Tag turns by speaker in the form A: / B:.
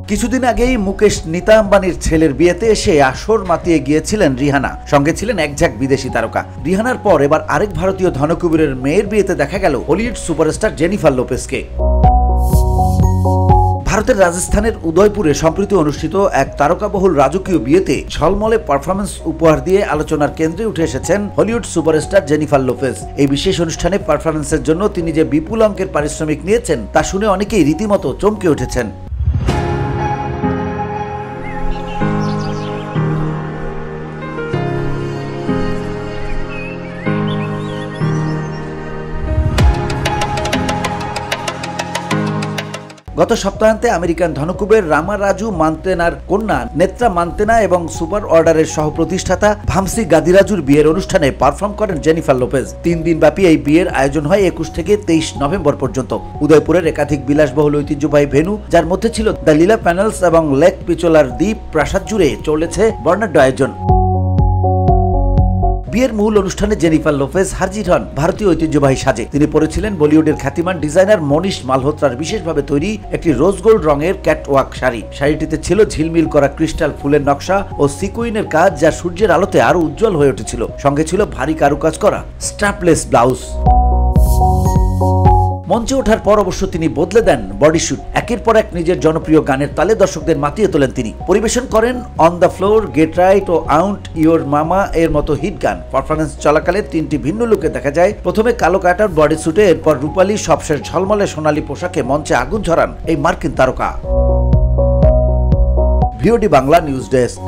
A: কিছুদিন আগেই মুকেশ নীতা আম্বানির ছেলের বিয়েতে এসে আসর মাতিয়ে গিয়েছিলেন রিহানা, সঙ্গে ছিলেন একঝাঁক বিদেশি তারকা। রিহানার পর এবার আরেক ভারতীয় ধনকুবেরের মেয়ের বিয়েতে দেখা গেল হলিউড সুপারস্টার জেনিফার লোপেজকে। ভারতের রাজস্থানের উদয়পুরে সম্প্রতি অনুষ্ঠিত এক তারকাবহুল রাজকীয় বিয়েতে ঝলমলে পারফরমেন্স উপহার দিয়ে আলোচনার কেন্দ্রে উঠে এসেছেন হলিউড সুপারস্টার জেনিফার লোপেজ। এই বিশেষ অনুষ্ঠানে পারফরমেন্সের জন্য তিনি যে বিপুল অঙ্কের পারিশ্রমিক নিয়েছেন তা শুনে অনেকেই রীতিমতো চমকে উঠেছেন। গত সপ্তাহান্তে আমেরিকান ধনকুবের রামারাজু মান্তেনার কন্যা নেত্রা মান্তেনা এবং সুপার অর্ডারের সহ প্রতিষ্ঠাতা ভামসি গাদিরাজুর বিয়ের অনুষ্ঠানে পারফর্ম করেন জেনিফার লোপেজ। 3 দিন ব্যাপী এই বিয়ের আয়োজন হয় 21 থেকে 23 নভেম্বর পর্যন্ত। উদয়পুরের একাধিক বিলাসবহুল ঐতিহ্যবাহী ভেন্যু, যার মধ্যে ছিল দ্য লীলা প্যানেলস এবং লেক পিচোলার দ্বীপ প্রাসাদ জুড়ে চলেছে বর্ণাঢ্য আয়োজন। বিয়ের মূল অনুষ্ঠানে জেনিফার লোপেজ হাজির হন ভারতীয় ঐতিহ্যবাহী সাজে। তিনি পরেছিলেন বলিউডের খ্যাতিমান ডিজাইনার মনীষ মালহোত্রার বিশেষভাবে তৈরি একটি রোজ গোল্ড রঙের ক্যাটওয়াক শাড়ি। শাড়িটিতে ছিল ঝিলমিল করা ক্রিস্টাল ফুলের নকশা ও সিকুইনের কাজ, যা সূর্যের আলোতে আরো উজ্জ্বল হয়ে উঠেছিল। সঙ্গে ছিল ভারী কারুকাজ করা স্ট্র্যাপলেস ব্লাউজ। মঞ্চে ওঠার পর অবশ্য তিনি বদলে দেন বডি স্যুট। একের পর এক নিজের জনপ্রিয় গানের তালে দর্শকদের মাতিয়ে তোলেন তিনি। পরিবেশন করেন on the floor, get right ও আউন্ট ইয়োর মামা এর মতো হিট গান। পারফরমেন্স চলাকালে 3টি ভিন্ন লুকে দেখা যায়। প্রথমে কালো কাটার বডি স্যুটে, এরপর রূপালী, সবশেষ ঝলমলে সোনালী পোশাকে মঞ্চে আগুন ঝরান এই মার্কিন তারকা। VOD Bangla news desk.